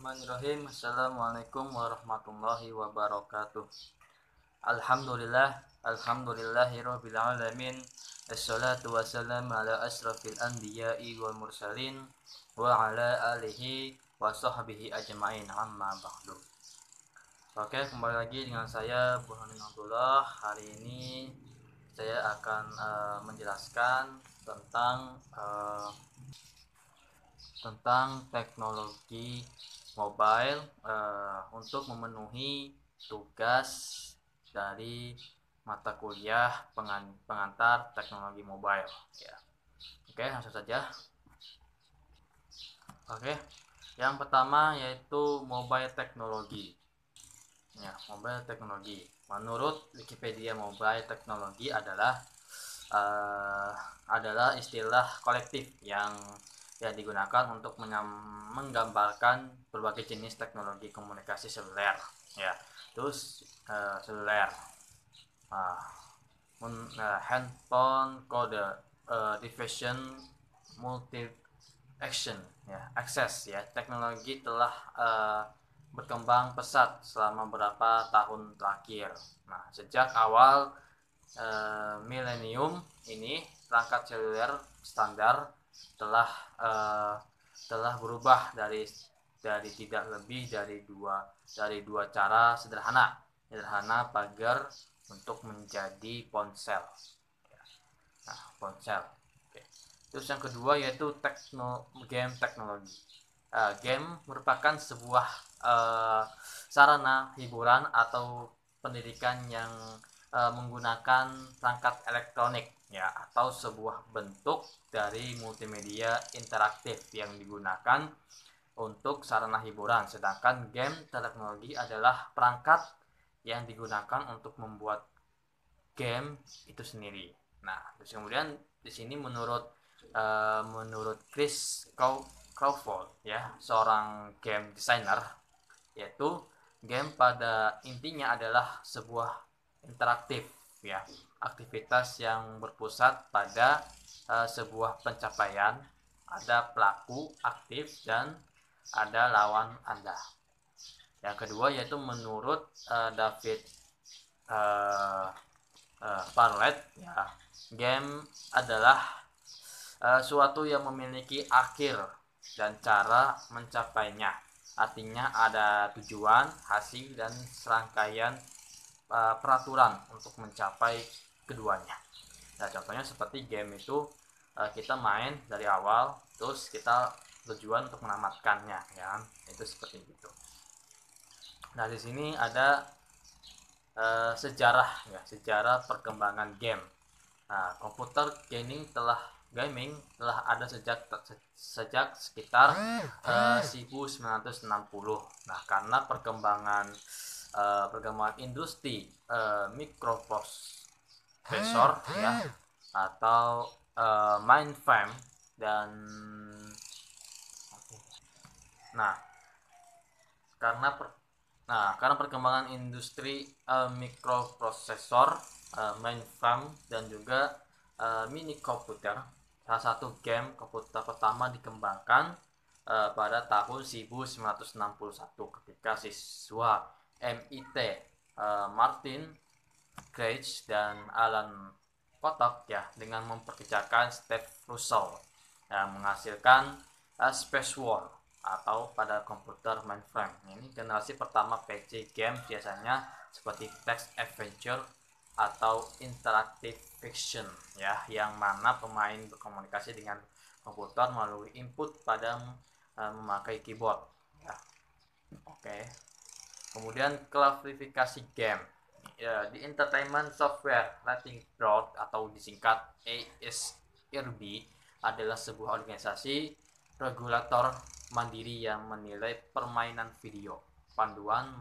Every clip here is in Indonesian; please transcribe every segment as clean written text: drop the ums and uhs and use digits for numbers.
Bismillahirrahmanirrahim. Assalamualaikum warahmatullahi wabarakatuh. Alhamdulillahirabbil alamin. Assalatu wassalamu ala asrafil anbiya'i wal mursalin wa ala alihi wa sahbihi ajmain, amma ba'du. Oke, kembali lagi dengan saya Burhanuddin Abdullah. Hari ini saya akan menjelaskan tentang teknologi mobile untuk memenuhi tugas dari mata kuliah pengantar teknologi mobile ya. Oke, langsung saja. Oke, yang pertama yaitu mobile teknologi ya. Mobile teknologi menurut Wikipedia, mobile teknologi adalah istilah kolektif yang digunakan untuk menggambarkan berbagai jenis teknologi komunikasi seluler ya. Terus seluler, handphone, kode, division, multi action ya, akses ya. Teknologi telah berkembang pesat selama beberapa tahun terakhir. Nah, sejak awal milenium ini, perangkat seluler standar telah berubah dari tidak lebih dari dua cara sederhana pagar untuk menjadi ponsel. Nah, ponsel. Oke. Terus yang kedua yaitu game teknologi. Game merupakan sebuah sarana hiburan atau pendidikan yang menggunakan perangkat elektronik ya, atau sebuah bentuk dari multimedia interaktif yang digunakan untuk sarana hiburan. Sedangkan game teknologi adalah perangkat yang digunakan untuk membuat game itu sendiri. Nah, terus kemudian di sini menurut Chris Crawford ya, seorang game designer, yaitu game pada intinya adalah sebuah interaktif ya, aktivitas yang berpusat pada sebuah pencapaian. Ada pelaku aktif dan ada lawan Anda. Yang kedua yaitu menurut David Parlet ya, game adalah suatu yang memiliki akhir dan cara mencapainya. Artinya ada tujuan, hasil, dan serangkaian peraturan untuk mencapai keduanya. Nah, contohnya seperti game itu kita main dari awal, terus kita tujuan untuk menamatkannya ya, itu seperti itu. Nah, di sini ada sejarah perkembangan game. Nah, komputer gaming telah ada sejak sekitar 1960. Nah, karena perkembangan industri mikroprosesor ya, atau mainframe dan karena perkembangan industri mikroprosesor, mainframe dan juga mini komputer, salah satu game komputer pertama dikembangkan pada tahun 1961 ketika siswa MIT Martin Gage dan Alan Kotok ya, dengan memperkerjakan Steve Russell menghasilkan Space War atau pada komputer mainframe. Ini generasi pertama PC game, biasanya seperti text adventure atau interactive fiction ya, yang mana pemain berkomunikasi dengan komputer melalui input pada memakai keyboard ya. Oke. Kemudian klasifikasi game ya, di Entertainment Software Rating Board atau disingkat ASRB adalah sebuah organisasi regulator mandiri yang menilai permainan video, panduan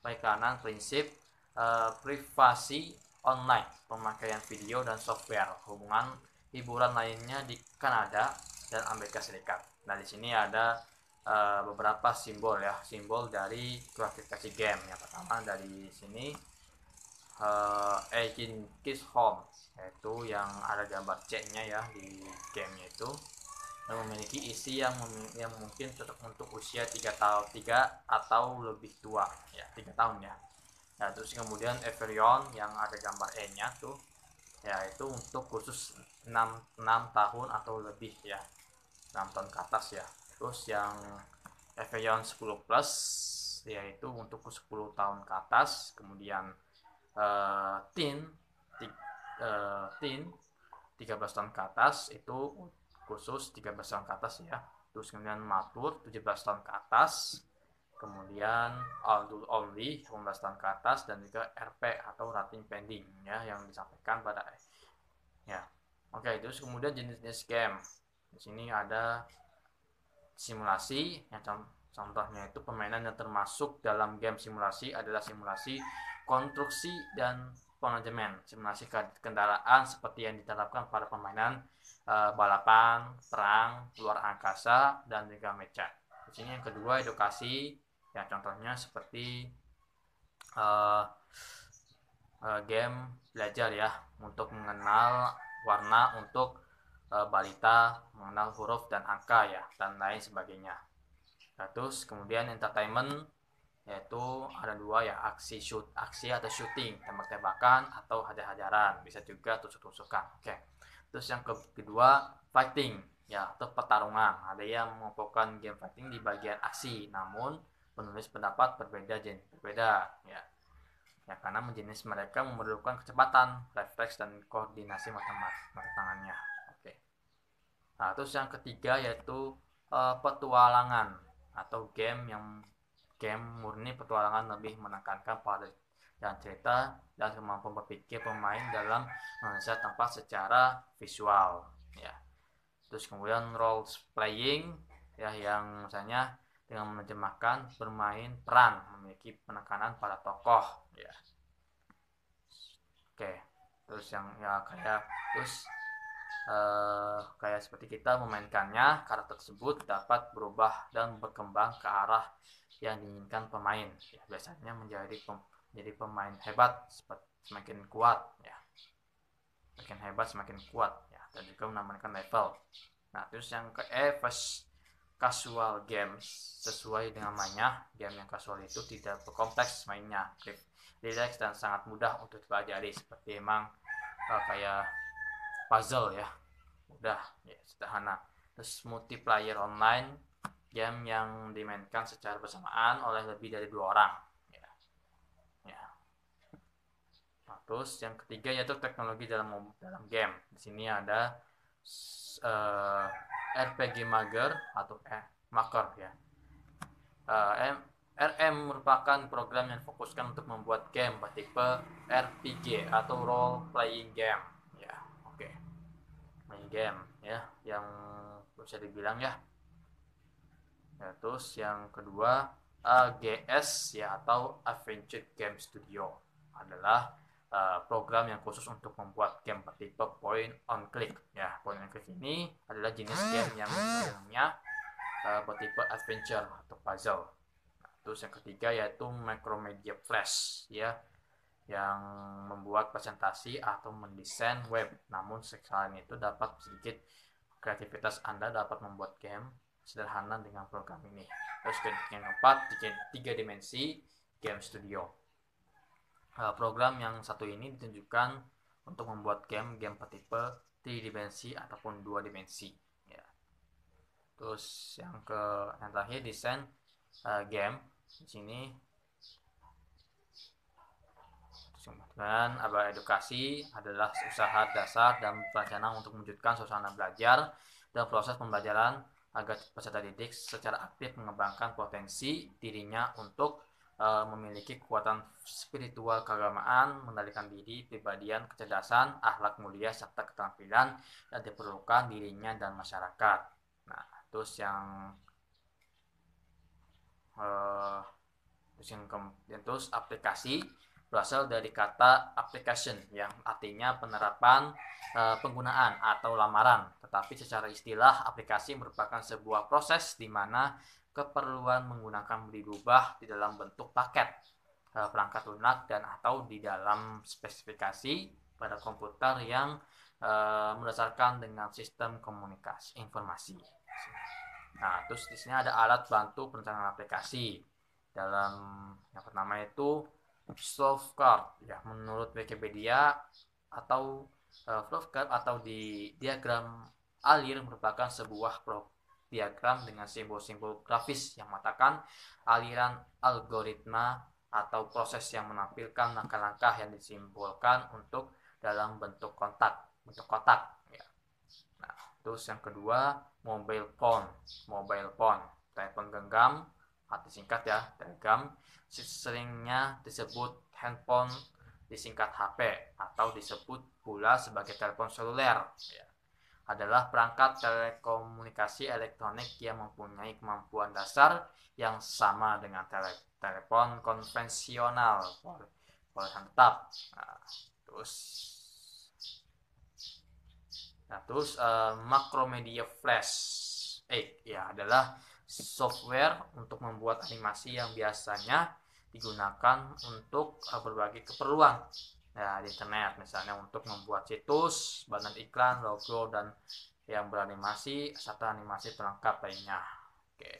pengiklanan prinsip privasi online, pemakaian video dan software, hubungan hiburan lainnya di Kanada dan Amerika Serikat. Nah, di sini ada beberapa simbol dari klasifikasi game. Yang pertama dari sini Agent Kiss Home, yaitu yang ada gambar C-nya ya di gamenya itu. dan memiliki isi yang mungkin cocok untuk usia 3 atau lebih tua ya, 3 tahun ya. Nah, terus kemudian Everion yang ada gambar E-nya tuh ya, itu untuk khusus 6 tahun atau lebih ya, 6 tahun ke atas ya. Terus yang Everion 10 Plus yaitu untuk 10 tahun ke atas. Kemudian Teen 13 tahun ke atas itu khusus 13 tahun ke atas ya. Terus kemudian Mature 17 tahun ke atas. Kemudian Adult Only 18 tahun ke atas, dan juga RP atau rating pending ya, yang disampaikan pada ya. Oke, terus kemudian jenis-jenis game. Di sini ada simulasi yang contohnya itu permainan yang termasuk dalam game simulasi adalah simulasi konstruksi dan manajemen, simulasi kendaraan seperti yang diterapkan pada permainan balapan, perang, luar angkasa, dan juga mecha. Di sini yang kedua edukasi, ya contohnya seperti game belajar ya, untuk mengenal warna untuk balita, mengenal huruf dan angka ya, dan lain sebagainya. Nah, terus kemudian entertainment, yaitu ada dua ya, aksi atau shooting, tembak-tembakan atau hajar-hajaran, bisa juga tusuk-tusukan. Oke. Terus yang kedua fighting ya, atau pertarungan. Ada yang mengelompokkan game fighting di bagian aksi, namun penulis pendapat berbeda ya. Ya, karena jenis mereka memerlukan kecepatan, refleks, dan koordinasi mata tangannya. Oke. Nah, terus yang ketiga yaitu petualangan atau game murni petualangan, lebih menekankan pada dan cerita dan kemampuan berpikir pemain dalam mengeksplorasi tempat secara visual ya. Terus kemudian role playing ya, yang misalnya dengan menerjemahkan bermain peran, memiliki penekanan pada tokoh ya. Oke, terus yang ya kayak seperti kita memainkannya, karakter tersebut dapat berubah dan berkembang ke arah yang diinginkan pemain ya, biasanya menjadi pemain hebat semakin kuat ya, semakin hebat semakin kuat ya, dan juga menambahkan level. Nah, terus yang ke casual games, sesuai dengan namanya, game yang casual itu tidak berkompleks mainnya, relax dan sangat mudah untuk dipelajari, seperti emang kayak puzzle ya, mudah ya, sederhana. Terus multiplayer online, game yang dimainkan secara bersamaan oleh lebih dari 2 orang ya. Nah, terus yang ketiga yaitu teknologi dalam game. Di sini ada RPG Maker atau Maker ya. RM merupakan program yang fokuskan untuk membuat game bertipe RPG atau role playing game ya. Oke. Main game ya, yang bisa dibilang ya. Ya, terus yang kedua AGS ya, atau Adventure Game Studio, adalah program yang khusus untuk membuat game bertipe point on click ya. Point on click ini adalah jenis game yang umumnya bertipe adventure atau puzzle. Nah, terus yang ketiga yaitu Macromedia Flash ya, yang membuat presentasi atau mendesain web. Namun selain itu dapat sedikit kreativitas Anda dapat membuat game sederhana dengan program ini. Terus yang keempat, 3 dimensi game studio. Program yang satu ini ditunjukkan untuk membuat game bertipe 3 dimensi ataupun 2 dimensi ya. Terus yang terakhir desain game. Di sini dan edukasi adalah usaha dasar dan perencanaan untuk mewujudkan suasana belajar dan proses pembelajaran agar peserta didik secara aktif mengembangkan potensi dirinya untuk memiliki kekuatan spiritual, keagamaan, mengendalikan diri, kepribadian, kecerdasan, akhlak mulia, serta keterampilan yang diperlukan dirinya dan masyarakat. Nah, terus yang aplikasi berasal dari kata application yang artinya penerapan, penggunaan atau lamaran. Tetapi secara istilah, aplikasi merupakan sebuah proses di mana keperluan menggunakan dirubah di dalam bentuk paket, perangkat lunak, dan atau di dalam spesifikasi pada komputer yang berdasarkan dengan sistem komunikasi informasi. Nah, terus di sini ada alat bantu perencanaan aplikasi. Dalam yang pertama itu flowchart, ya menurut Wikipedia atau flowchart atau di diagram alir merupakan sebuah diagram dengan simbol-simbol grafis yang mengatakan aliran algoritma atau proses yang menampilkan langkah-langkah yang disimbolkan untuk dalam bentuk kotak ya. Nah, terus yang kedua mobile phone, telepon genggam, arti singkat ya, telegram, seringnya disebut handphone, disingkat HP atau disebut pula sebagai telepon seluler ya. Adalah perangkat telekomunikasi elektronik yang mempunyai kemampuan dasar yang sama dengan telepon konvensional polosan tetap. Terus Macromedia Flash ya adalah software untuk membuat animasi yang biasanya digunakan untuk berbagai keperluan ya, di internet, misalnya untuk membuat situs, banner iklan, logo, dan yang beranimasi serta animasi pelengkap lainnya. Oke.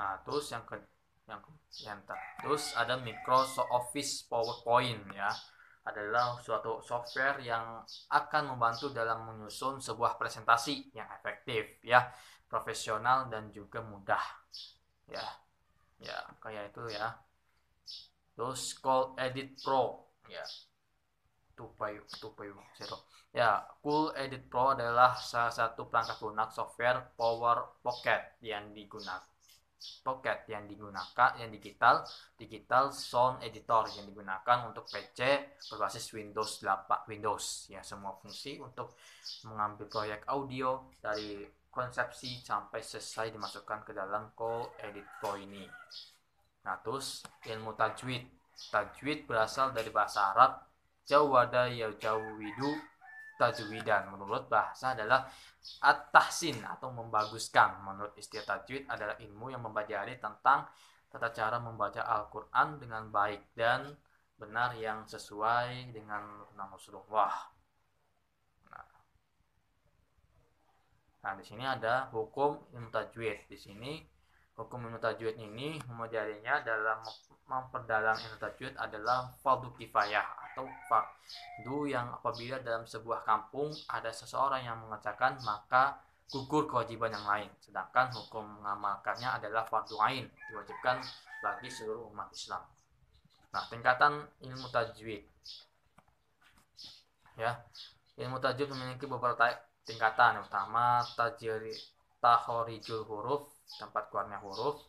Nah, terus terus ada Microsoft Office PowerPoint ya, adalah suatu software yang akan membantu dalam menyusun sebuah presentasi yang efektif ya, profesional dan juga mudah ya. Ya, kayak itu ya. Terus Cool Edit Pro ya. Tupayu zero. Ya, Cool Edit Pro adalah salah satu perangkat lunak software Power Pocket yang digunakan digital sound editor yang digunakan untuk PC berbasis Windows 8 ya, semua fungsi untuk mengambil proyek audio dari konsepsi sampai selesai dimasukkan ke dalam Cool Edit Pro ini. Nah, terus ilmu tajwid berasal dari bahasa Arab jawada yajawidu tajwidan. Menurut bahasa adalah at-tahsin atau membaguskan. Menurut istilah tajwid adalah ilmu yang mempelajari tentang tata cara membaca Al-Quran dengan baik dan benar yang sesuai dengan nama Rasulullah. Nah, di sini ada hukum ilmu tajwid. Di sini hukum ilmu tajwid ini mempelajarinya dalam memperdalam ilmu tajwid adalah fardu kifayah atau fardu yang apabila dalam sebuah kampung ada seseorang yang mengerjakan maka gugur kewajiban yang lain, sedangkan hukum mengamalkannya adalah fardu ain, diwajibkan bagi seluruh umat Islam. Nah, tingkatan ilmu tajwid ya, ilmu tajwid memiliki beberapa tingkatan. Yang pertama tahorijul huruf, tempat keluarnya huruf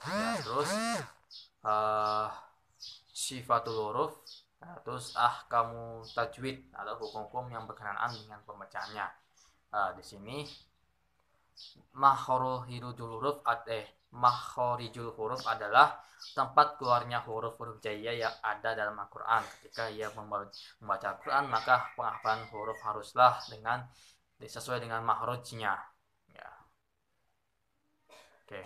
ya, terus sifatul huruf, nah, terus kamu tajwid atau hukum-hukum yang berkenaan dengan pembacaannya. Di sini makhorijul huruf adalah tempat keluarnya huruf-huruf jaya yang ada dalam Al-Quran. Ketika ia membaca Al-Quran, maka penghafalan huruf haruslah sesuai dengan makhrajnya ya. Oke.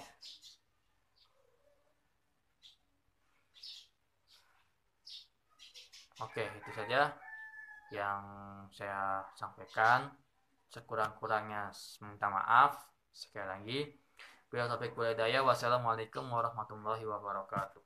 Oke, itu saja yang saya sampaikan. Sekurang-kurangnya minta maaf. Sekali lagi, bila topik hidayah. Wassalamualaikum warahmatullahi wabarakatuh.